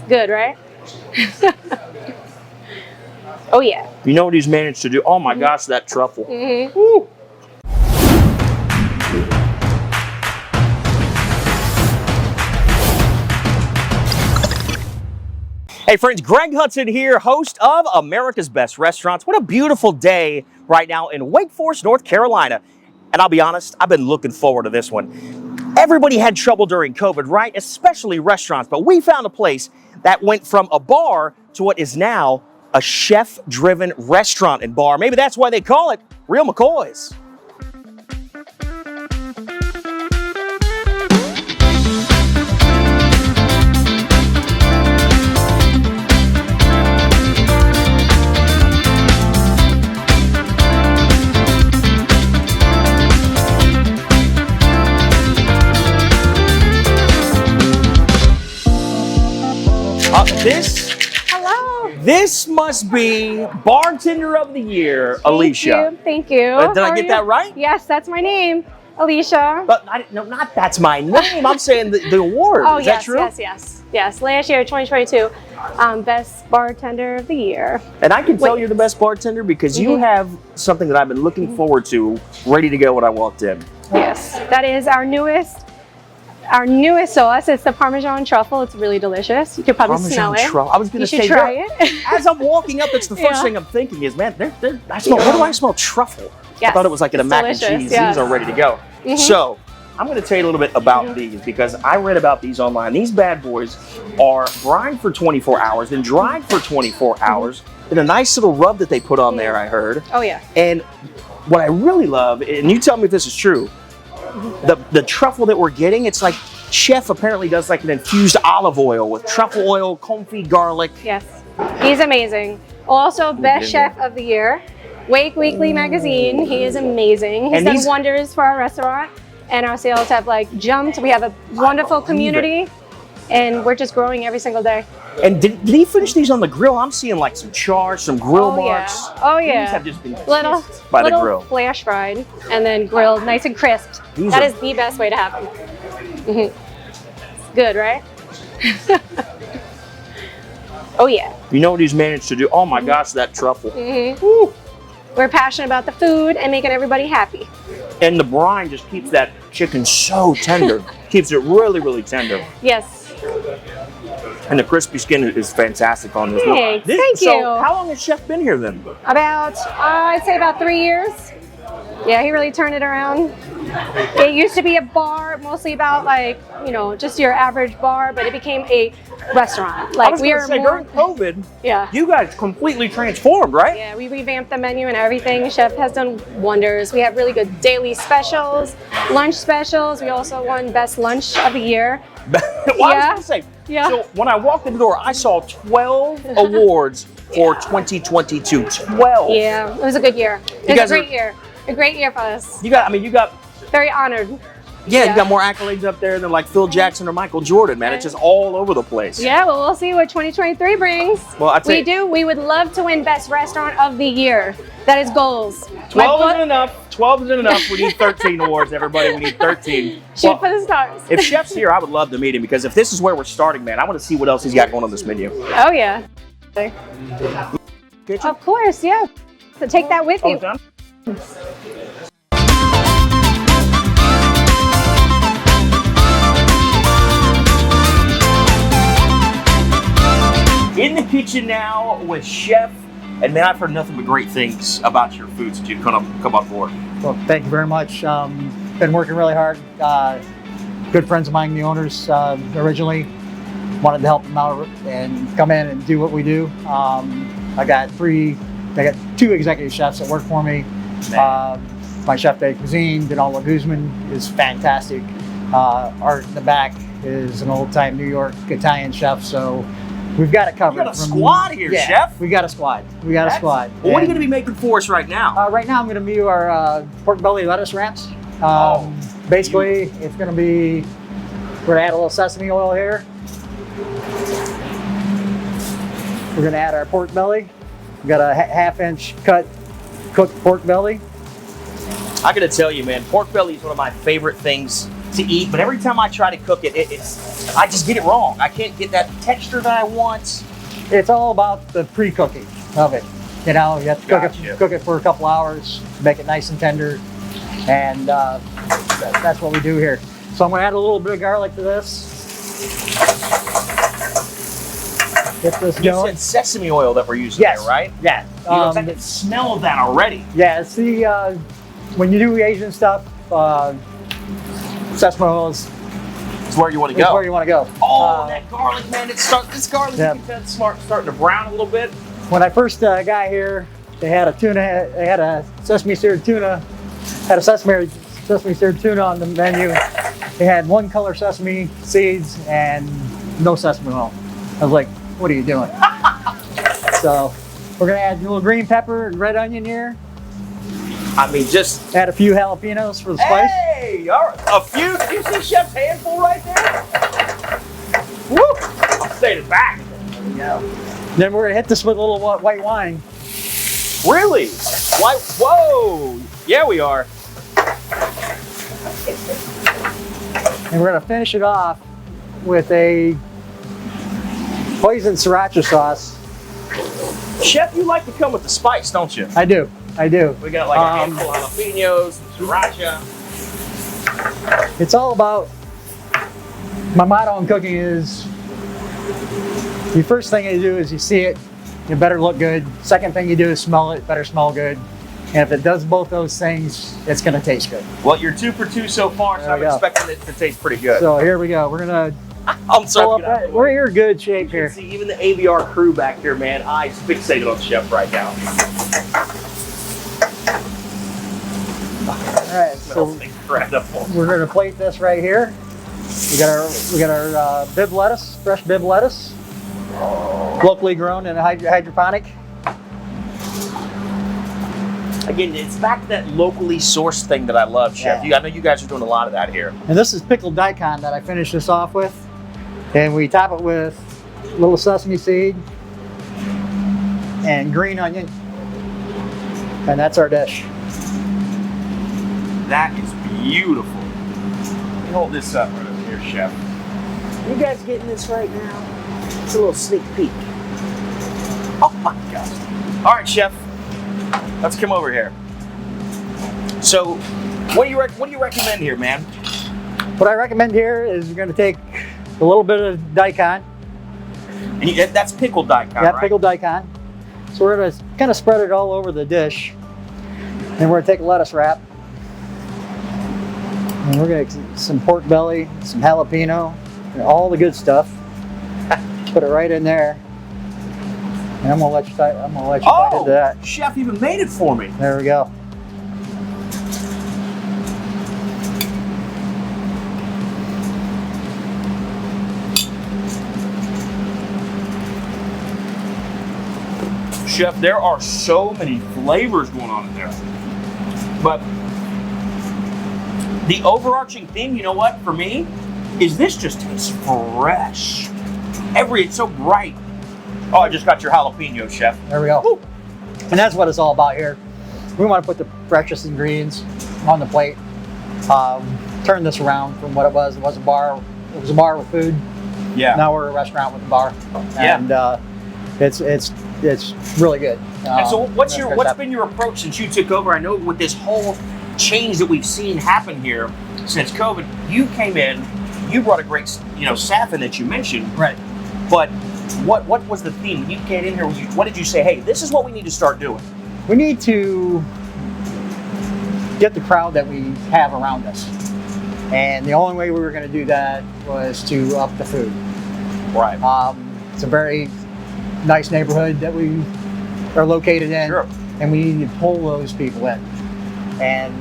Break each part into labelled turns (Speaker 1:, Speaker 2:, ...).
Speaker 1: Good, right? Oh yeah.
Speaker 2: You know what he's managed to do? Oh my gosh, that truffle.
Speaker 1: Mm-hmm.
Speaker 2: Hey friends, Greg Hudson here, host of America's Best Restaurants. What a beautiful day right now in Wake Forest, North Carolina. And I'll be honest, I've been looking forward to this one. Everybody had trouble during COVID, right? Especially restaurants, but we found a place that went from a bar to what is now a chef-driven restaurant and bar. Maybe that's why they call it Real McCoy's. This must be Bartender of the Year, Alicia.
Speaker 1: Thank you.
Speaker 2: Did I get that right?
Speaker 1: Yes, that's my name, Alicia.
Speaker 2: But no, not that's my name. I'm saying the award.
Speaker 1: Oh,
Speaker 2: Is
Speaker 1: yes,
Speaker 2: that true?
Speaker 1: Yes. Last year, 2022, Best Bartender of the Year.
Speaker 2: And I can tell you're the best bartender because you have something that I've been looking forward to, ready to go when I walked in.
Speaker 1: Yes, that is our newest sauce. It's the Parmesan truffle. It's really delicious. You could probably smell it.
Speaker 2: I was going to say,
Speaker 1: you should try it.
Speaker 2: As I'm walking up, that's the first thing I'm thinking is, man, I smell. What do I smell? Truffle.
Speaker 1: Yes,
Speaker 2: I thought it was like in a mac and cheese.
Speaker 1: Yes.
Speaker 2: These are ready to go. So I'm going to tell you a little bit about these because I read about these online. These bad boys are brined for 24 hours, then dried for 24 hours, then a nice little rub that they put on there, I heard.
Speaker 1: Oh yeah.
Speaker 2: And what I really love, and you tell me if this is true, the truffle that we're getting, it's like chef apparently does like an infused olive oil with truffle oil, confit garlic.
Speaker 1: Yes, he's amazing. Also, Best Chef of the Year, Wake Weekly Magazine. He is amazing. He's done wonders for our restaurant, and our sales have like jumped. We have a wonderful community, and we're just growing every single day.
Speaker 2: And did he finish these on the grill? I'm seeing like some char, some grill marks.
Speaker 1: Oh yeah.
Speaker 2: These have just been
Speaker 1: little
Speaker 2: by the grill.
Speaker 1: Flash fried and then grilled nice and crisp. That is the best way to have them. Good, right? Oh yeah.
Speaker 2: You know what he's managed to do? Oh my gosh, that truffle.
Speaker 1: We're passionate about the food and making everybody happy.
Speaker 2: And the brine just keeps that chicken so tender. Keeps it really, really tender.
Speaker 1: Yes.
Speaker 2: And the crispy skin is fantastic on this.
Speaker 1: Thank you.
Speaker 2: So how long has Chef been here then?
Speaker 1: About, I'd say about 3 years. Yeah, he really turned it around. It used to be a bar, mostly about like, you know, just your average bar, but it became a restaurant. Like
Speaker 2: during COVID, you guys completely transformed, right?
Speaker 1: Yeah, we revamped the menu and everything. Chef has done wonders. We have really good daily specials, lunch specials. We also won Best Lunch of the Year.
Speaker 2: I was going to say, so when I walked in the door, I saw 12 awards for 2022. 12.
Speaker 1: Yeah, it was a good year. It was a great year. A great year for us.
Speaker 2: You got
Speaker 1: very honored.
Speaker 2: Yeah, you got more accolades up there than like Phil Jackson or Michael Jordan, man. It's just all over the place.
Speaker 1: Yeah, well, we'll see what 2023 brings.
Speaker 2: Well,
Speaker 1: we would love to win Best Restaurant of the Year. That is goals.
Speaker 2: 12 isn't enough. 12 isn't enough. We need 13 awards, everybody. We need 13.
Speaker 1: Shoot for the stars.
Speaker 2: If Chef's here, I would love to meet him because if this is where we're starting, man, I want to see what else he's got going on this menu.
Speaker 1: Oh, yeah.
Speaker 2: Kitchen?
Speaker 1: Of course, yeah. So take that with you.
Speaker 2: Done? In the kitchen now with Chef, and man, I've heard nothing but great things about your foods that you've come on board.
Speaker 3: Well, thank you very much. Been working really hard. Good friends of mine, the owners, originally wanted to help them out and come in and do what we do. I got two executive chefs that work for me. My chef de cuisine, Donaldo Guzman, is fantastic. Art in the back is an old-time New York Italian chef, so we've got it covered.
Speaker 2: You got a squad here, Chef.
Speaker 3: We got a squad. Well,
Speaker 2: what are you going to be making for us right now?
Speaker 3: Right now, I'm going to do our pork belly lettuce wraps. Basically, it's going to be, we're going to add a little sesame oil here. We're going to add our pork belly. We've got a half-inch cut cooked pork belly.
Speaker 2: I got to tell you, man, pork belly is one of my favorite things to eat, but every time I try to cook it, I just get it wrong. I can't get that texture that I want.
Speaker 3: It's all about the pre-cooking of it. You know, you have to cook it for a couple hours, make it nice and tender, and that's what we do here. So I'm going to add a little bit of garlic to this. Get this
Speaker 2: You
Speaker 3: going.
Speaker 2: said sesame oil that we're using there, right?
Speaker 3: Yeah.
Speaker 2: I can smell that already.
Speaker 3: Yeah, it's the, when you do Asian stuff, sesame oil is
Speaker 2: where you want to go.
Speaker 3: where you want to go.
Speaker 2: Oh, that garlic, man! This garlic is starting to brown a little bit.
Speaker 3: When I first got here, they had a sesame seared tuna, had a sesame seared tuna on the menu. They had one color sesame seeds and no sesame oil. I was like, what are you doing? So we're gonna add a little green pepper and red onion here.
Speaker 2: I mean, just
Speaker 3: add a few jalapenos for the spice.
Speaker 2: Hey, all right. A few. Did you see Chef's handful right there? Woo! I'll stay it back. There we go.
Speaker 3: Then we're gonna hit this with a little white wine.
Speaker 2: Really? White? Whoa! Yeah, we are.
Speaker 3: And we're gonna finish it off with a poison sriracha sauce.
Speaker 2: Chef, you like to come with the spice, don't you?
Speaker 3: I do. I do.
Speaker 2: We got like a handful of jalapenos, sriracha.
Speaker 3: It's all about, my motto in cooking is, the first thing you do is you see it, it better look good. Second thing you do is smell it, better smell good. And if it does both those things, it's gonna taste good.
Speaker 2: Well, you're 2 for 2 so far, so I'm expecting it to taste pretty good.
Speaker 3: So here we go. We're gonna we're in good shape here.
Speaker 2: See, even the AVR crew back here, man, eyes fixated on Chef right now.
Speaker 3: All right, so
Speaker 2: incredible.
Speaker 3: We're gonna plate this right here. We got our bib lettuce, fresh bib lettuce, locally grown and hydroponic.
Speaker 2: Again, it's back to that locally sourced thing that I love, Chef.
Speaker 3: Yeah.
Speaker 2: I know you guys are doing a lot of that here.
Speaker 3: And this is pickled daikon that I finished this off with. And we top it with a little sesame seed and green onion. And that's our dish.
Speaker 2: That is beautiful. Let me hold this up right over here, Chef. You guys getting this right now? It's a little sneak peek. Oh my gosh. All right, Chef. Let's come over here. So, what do you recommend here, man?
Speaker 3: What I recommend here is you're going to take a little bit of daikon.
Speaker 2: And that's pickled daikon, right?
Speaker 3: Yeah, pickled daikon. So we're going to kind of spread it all over the dish. And we're going to take a lettuce wrap. And we're going to get some pork belly, some jalapeno, and all the good stuff. Put it right in there. And I'm gonna let you bite into that.
Speaker 2: Chef even made it for me.
Speaker 3: There we go.
Speaker 2: Chef, there are so many flavors going on in there. But the overarching theme, you know what, for me, is this just tastes fresh. It's so bright. Oh, I just got your jalapeno, Chef.
Speaker 3: There we go. Woo. And that's what it's all about here. We want to put the freshest ingredients on the plate. Turn this around from what it was. It was a bar. It was a bar with food.
Speaker 2: Yeah.
Speaker 3: Now we're a restaurant with a bar.
Speaker 2: Yeah.
Speaker 3: And it's really good.
Speaker 2: And so, what's been your approach since you took over? I know with this whole change that we've seen happen here since COVID, you came in, you brought a great, staff in that you mentioned.
Speaker 3: Right.
Speaker 2: But what was the theme? When you came in here, what did you say, hey, this is what we need to start doing?
Speaker 3: We need to get the crowd that we have around us. And the only way we were going to do that was to up the food.
Speaker 2: Right.
Speaker 3: It's a very nice neighborhood that we are located in.
Speaker 2: Sure.
Speaker 3: And we need to pull those people in. And,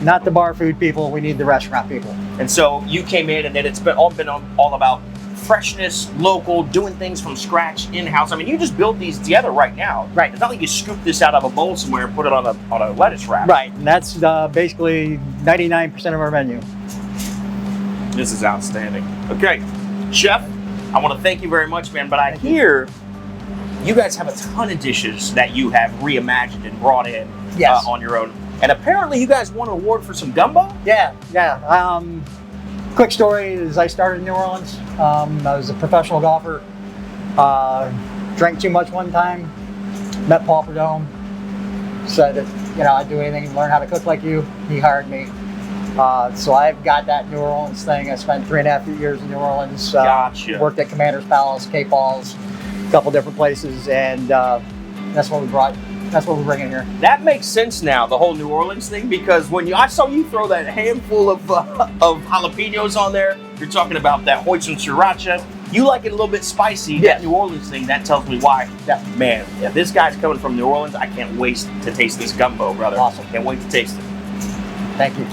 Speaker 3: not the bar food people, we need the restaurant people.
Speaker 2: And so you came in and then it's been all about freshness, local, doing things from scratch, in-house. I mean, you just build these together right now.
Speaker 3: Right.
Speaker 2: It's not like you scoop this out of a bowl somewhere and put it on a lettuce wrap.
Speaker 3: Right, and that's basically 99% of our menu.
Speaker 2: This is outstanding. Okay, Chef, I want to thank you very much, man, but I hear you guys have a ton of dishes that you have reimagined and brought in
Speaker 3: Yes.
Speaker 2: On your own. And apparently you guys won an award for some gumbo?
Speaker 3: Yeah. Quick story is I started in New Orleans. I was a professional golfer. Drank too much one time. Met Paul Prudhomme. Said that, I'd do anything to learn how to cook like you. He hired me. So I've got that New Orleans thing. I spent 3.5 years in New Orleans.
Speaker 2: Gotcha.
Speaker 3: Worked at Commander's Palace, Cape Falls, a couple different places, and that's what we brought. That's what we're bringing here.
Speaker 2: That makes sense now, the whole New Orleans thing, because when I saw you throw that handful of jalapenos on there, you're talking about that hoisin sriracha. You like it a little bit spicy.
Speaker 3: Yes.
Speaker 2: That New Orleans thing, that tells me why.
Speaker 3: Yeah.
Speaker 2: Man, if this guy's coming from New Orleans, I can't wait to taste this gumbo, brother.
Speaker 3: Awesome.
Speaker 2: Can't wait to taste it.
Speaker 3: Thank you.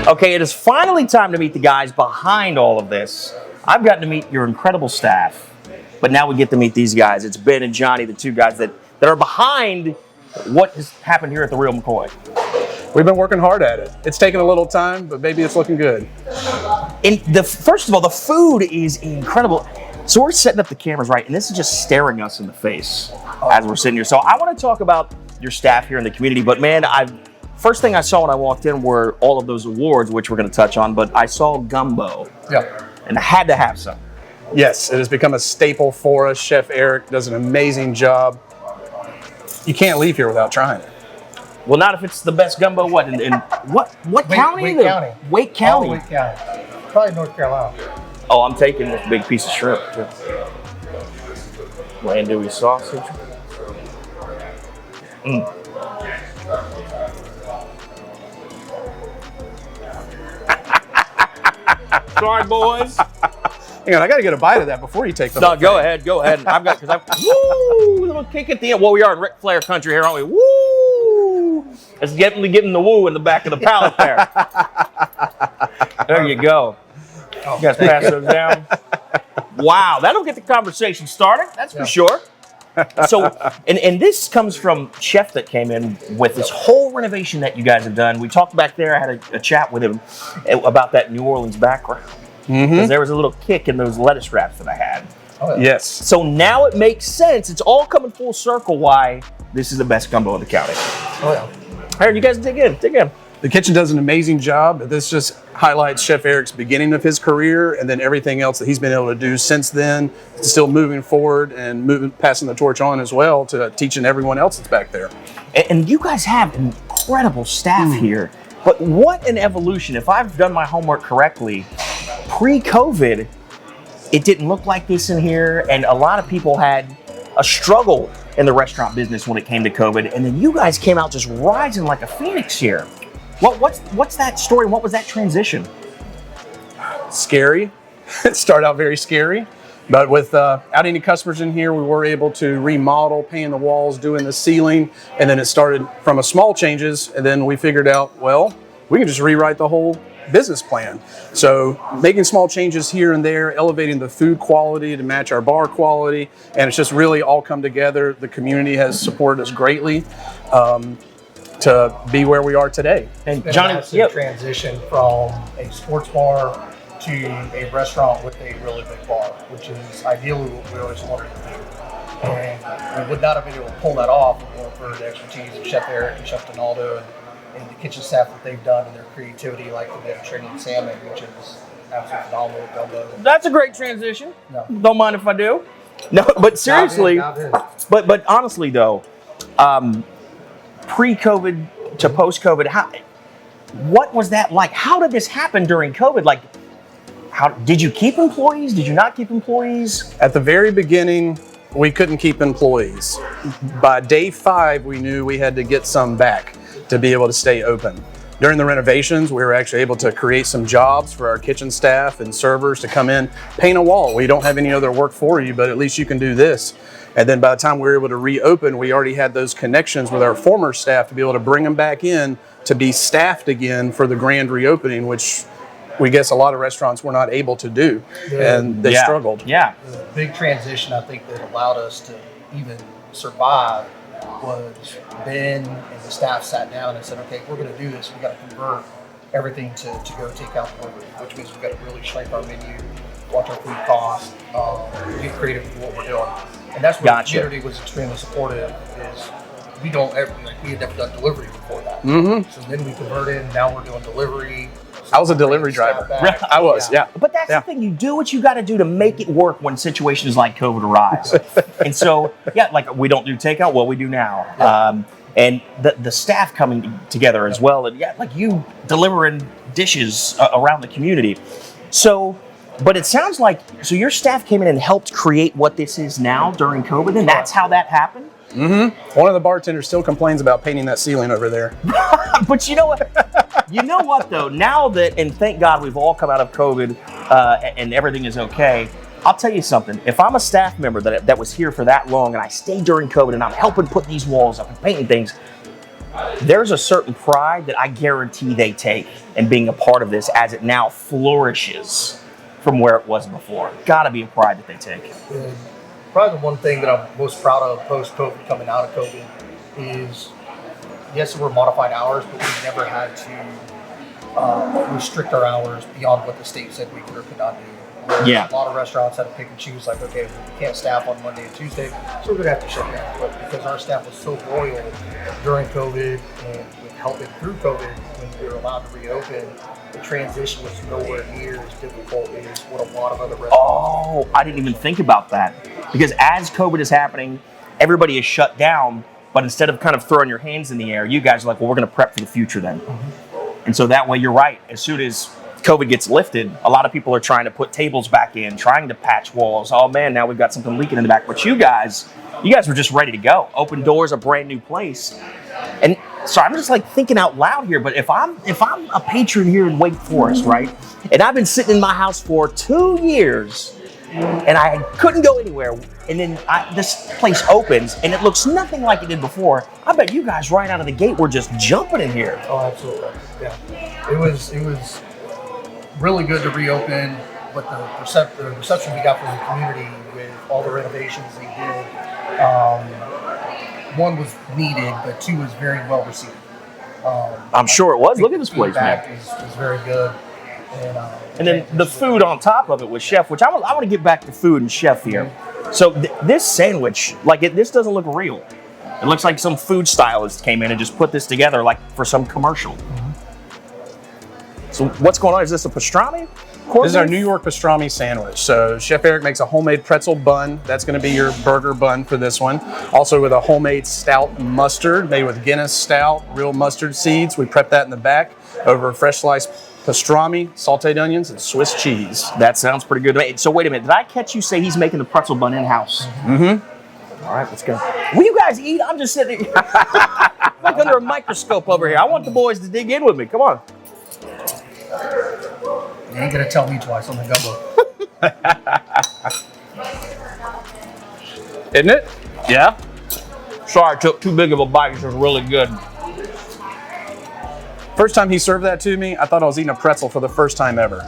Speaker 2: Okay, it is finally time to meet the guys behind all of this. I've gotten to meet your incredible staff, but now we get to meet these guys. It's Ben and Johnny, the two guys that are behind what has happened here at the Real McCoy.
Speaker 4: We've been working hard at it. It's taken a little time, but maybe it's looking good.
Speaker 2: First of all, the food is incredible. So we're setting up the cameras, right? And this is just staring us in the face as we're sitting here. So I want to talk about your staff here in the community, but man, first thing I saw when I walked in were all of those awards, which we're going to touch on, but I saw gumbo.
Speaker 4: Yeah.
Speaker 2: And I had to have some.
Speaker 4: Yes, it has become a staple for us. Chef Eric does an amazing job. You can't leave here without trying it.
Speaker 2: Well, not if it's the best gumbo. What? In what county?
Speaker 3: Wake County.
Speaker 2: Wake County.
Speaker 3: Oh, Wake County. Probably North Carolina.
Speaker 2: Oh, I'm taking this big piece of shrimp too. Andouille sausage. Sorry, boys.
Speaker 4: Hang on, I got to get a bite of that before you take the.
Speaker 2: No, go ahead. I've got woo, little kick at the end. Well, we are in Ric Flair country here, aren't we? Woo! It's definitely getting the woo in the back of the palate there. There you go. You guys pass those down. Wow, that'll get the conversation started. That's for sure. So, and this comes from Chef that came in with this whole renovation that you guys have done. We talked back there. I had a chat with him about that New Orleans background. Because there was a little kick in those lettuce wraps that I had.
Speaker 4: Oh, yeah. Yes.
Speaker 2: So now it makes sense. It's all coming full circle why this is the best gumbo in the county.
Speaker 3: Oh, yeah.
Speaker 2: All right, you guys dig in.
Speaker 4: The kitchen does an amazing job. This just highlights Chef Eric's beginning of his career and then everything else that he's been able to do since then, still moving forward and passing the torch on as well to teaching everyone else that's back there.
Speaker 2: And you guys have incredible staff here. But what an evolution. If I've done my homework correctly, pre-COVID, it didn't look like this in here, and a lot of people had a struggle in the restaurant business when it came to COVID, and then you guys came out just rising like a phoenix here. What's that story? What was that transition?
Speaker 4: Scary. It started out very scary, but without any customers in here, we were able to remodel, painting the walls, doing the ceiling, and then it started from a small changes, and then we figured out, well, we can just rewrite the whole business plan. So making small changes here and there, elevating the food quality to match our bar quality, and it's just really all come together. The community has supported us greatly to be where we are today.
Speaker 2: And
Speaker 5: Been
Speaker 2: Johnny,
Speaker 5: a massive transition from a sports bar to a restaurant with a really big bar, which is ideally what we always wanted to do. And we would not have been able to pull that off if it weren't for the expertise of Chef Eric and Chef Donaldo and the kitchen staff that they've done and their creativity, like the Mediterranean salmon, which is absolutely phenomenal with gumbo.
Speaker 2: that's a great transition.
Speaker 5: No.
Speaker 2: Don't mind if I do. No, but seriously,
Speaker 5: Dive in.
Speaker 2: but honestly though, pre-COVID to post-COVID, what was that like? How did this happen during COVID? Like, how did you keep employees? Did you not keep employees?
Speaker 4: At the very beginning, we couldn't keep employees. By day 5, we knew we had to get some back to be able to stay open. During the renovations, we were actually able to create some jobs for our kitchen staff and servers to come in, paint a wall. We don't have any other work for you, but at least you can do this. And then by the time we were able to reopen, we already had those connections with our former staff to be able to bring them back in to be staffed again for the grand reopening, which we guess a lot of restaurants were not able to do, and they struggled.
Speaker 2: Yeah.
Speaker 5: The big transition I think that allowed us to even survive was Ben and the staff sat down and said, okay, we're going to do this. We got to convert everything to go takeout delivery, which means we've got to really shrink our menu, watch our food costs, get creative with what we're doing. And that's where the community was extremely supportive. Is we don't ever, like, we had never done delivery before that. So then we converted, and now we're doing delivery.
Speaker 4: I was a delivery driver. I was, yeah.
Speaker 2: But that's the thing. You do what you got to do to make it work when situations like COVID arise. And so, like we don't do takeout. Well, we do now. And the staff coming together as well. And like you delivering dishes around the community. So, but it sounds like, so your staff came in and helped create what this is now during COVID, and that's how that happened?
Speaker 4: One of the bartenders still complains about painting that ceiling over there.
Speaker 2: But you know what? You know what though? Now that, and thank God we've all come out of COVID and everything is okay. I'll tell you something. If I'm a staff member that was here for that long and I stayed during COVID and I'm helping put these walls up and painting things, there's a certain pride that I guarantee they take in being a part of this as it now flourishes from where it was before. Gotta be a pride that they take.
Speaker 5: Probably the one thing that I'm most proud of post-COVID, coming out of COVID, is yes, there were modified hours, but we never had to restrict our hours beyond what the state said we could or could not do.
Speaker 2: Yeah.
Speaker 5: A lot of restaurants had to pick and choose, like, okay, we can't staff on Monday and Tuesday, so we're going to have to shut down. But because our staff was so loyal during COVID and with helping through COVID, when we were allowed to reopen, the transition was nowhere near as difficult as what a lot of other restaurants.
Speaker 2: Oh, I didn't even think about that. Because as COVID is happening, everybody is shut down, but instead of kind of throwing your hands in the air, you guys are like, well, we're going to prep for the future then. And so that way, you're right. As soon as COVID gets lifted, a lot of people are trying to put tables back in, trying to patch walls. Oh man, now we've got something leaking in the back. But you guys were just ready to go. Open doors, a brand new place. And so I'm just like thinking out loud here, but if I'm a patron here in Wake Forest, right? And I've been sitting in my house for 2 years and I couldn't go anywhere. And then this place opens and it looks nothing like it did before. I bet you guys right out of the gate were just jumping in here.
Speaker 5: Oh, absolutely. Yeah. It was really good to reopen, but the reception we got from the community with all the renovations they did, one was needed, but two was very well received.
Speaker 2: I'm sure it was. Look at this place, man.
Speaker 5: Feedback was very good.
Speaker 2: And then the food on top of it was chef, which I want to get back to food and chef here. So this sandwich, this doesn't look real. It looks like some food stylist came in and just put this together like for some commercial. So what's going on? Is this a pastrami?
Speaker 4: This is our New York pastrami sandwich. So Chef Eric makes a homemade pretzel bun. That's going to be your burger bun for this one. Also with a homemade stout mustard made with Guinness stout, real mustard seeds. We prep that in the back over fresh sliced pastrami, sauteed onions, and Swiss cheese.
Speaker 2: That sounds pretty good to me. So wait a minute. Did I catch you say he's making the pretzel bun in-house? All right, let's go. Will you guys eat? I'm just sitting there like under a microscope over here. I want the boys to dig in with me. Come on.
Speaker 5: You ain't gonna tell me twice on the gumbo.
Speaker 4: Isn't it?
Speaker 2: Yeah. Sorry, I took too big of a bite. It was really good.
Speaker 4: First time he served that to me, I thought I was eating a pretzel for the first time ever.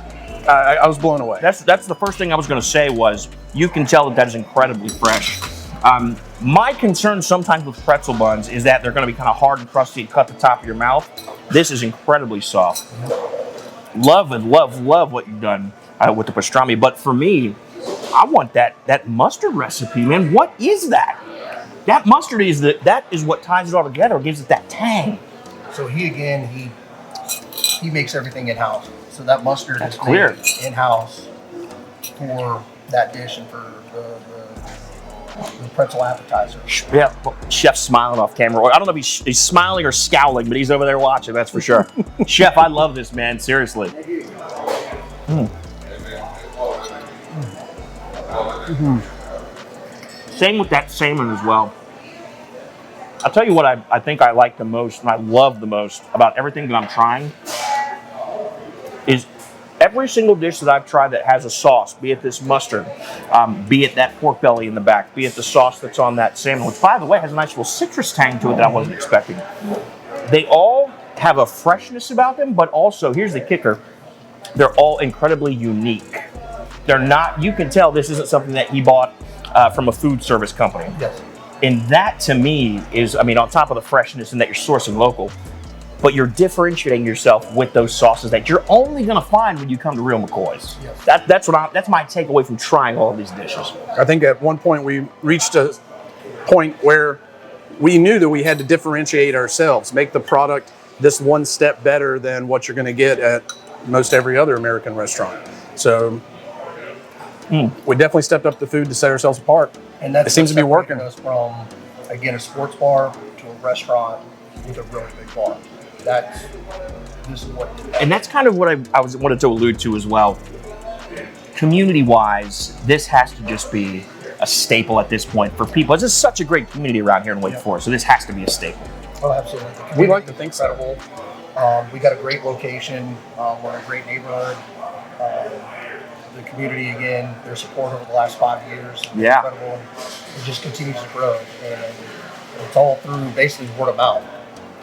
Speaker 4: I was blown away.
Speaker 2: That's the first thing I was going to say was you can tell that is incredibly fresh. My concern sometimes with pretzel buns is that they're going to be kind of hard and crusty and cut the top of your mouth. This is incredibly soft. Love what you've done with the pastrami. But for me, I want that mustard recipe, man. What is that? That mustard that is what ties it all together, gives it that tang.
Speaker 5: So he makes everything in-house. So that mustard is
Speaker 2: clear
Speaker 5: in-house for that dish and for the pretzel appetizer.
Speaker 2: Yeah, Chef's smiling off camera. I don't know if he's smiling or scowling, but he's over there watching, that's for sure. Chef, I love this, man, seriously. Same with that salmon as well. I'll tell you what I think I like the most and I love the most about everything that I'm trying is every single dish that I've tried that has a sauce, be it this mustard, be it that pork belly in the back, be it the sauce that's on that salmon, which by the way has a nice little citrus tang to it that I wasn't expecting. They all have a freshness about them, but also, here's the kicker, they're all incredibly unique. They're not, you can tell this isn't something that he bought from a food service company.
Speaker 5: Yes.
Speaker 2: And that to me is, I mean, on top of the freshness and that you're sourcing local, but you're differentiating yourself with those sauces that you're only gonna find when you come to Real McCoy's.
Speaker 5: Yes.
Speaker 2: That's my takeaway from trying all of these dishes.
Speaker 4: I think at one point we reached a point where we knew that we had to differentiate ourselves, make the product this one step better than what you're going to get at most every other American restaurant. So we definitely stepped up the food to set ourselves apart.
Speaker 5: And that
Speaker 4: it seems to be working.
Speaker 5: Us from, again, a sports bar to a restaurant with a really big bar. This is what did that.
Speaker 2: And that's kind of what I wanted to allude to as well. Community-wise, this has to just be a staple at this point for people. It's just such a great community around here in Wake Forest, so this has to be a staple.
Speaker 5: Oh, absolutely.
Speaker 4: We like to think so.
Speaker 5: Incredible. We got a great location. We're in a great neighborhood. The community, again, their support over the last 5 years is incredible. And it just continues to grow. And it's all through basically word of mouth.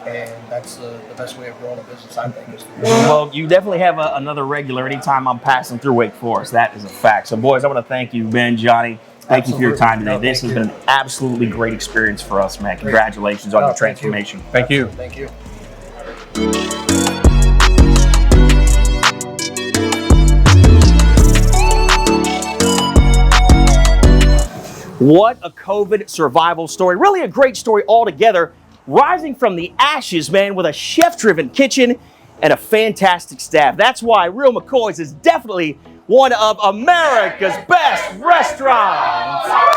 Speaker 5: And that's the best way of growing a business, I think. Is through
Speaker 2: Well, you definitely have another regular anytime I'm passing through Wake Forest. That is a fact. So, boys, I want to thank you, Ben, Johnny. Thank you for your time today. This has been an absolutely great experience for us, man. Congratulations on your transformation.
Speaker 4: Thank you.
Speaker 5: Thank you.
Speaker 2: What a COVID survival story. Really a great story altogether. Rising from the ashes, man, with a chef-driven kitchen and a fantastic staff. That's why Real McCoy's is definitely one of America's best restaurants.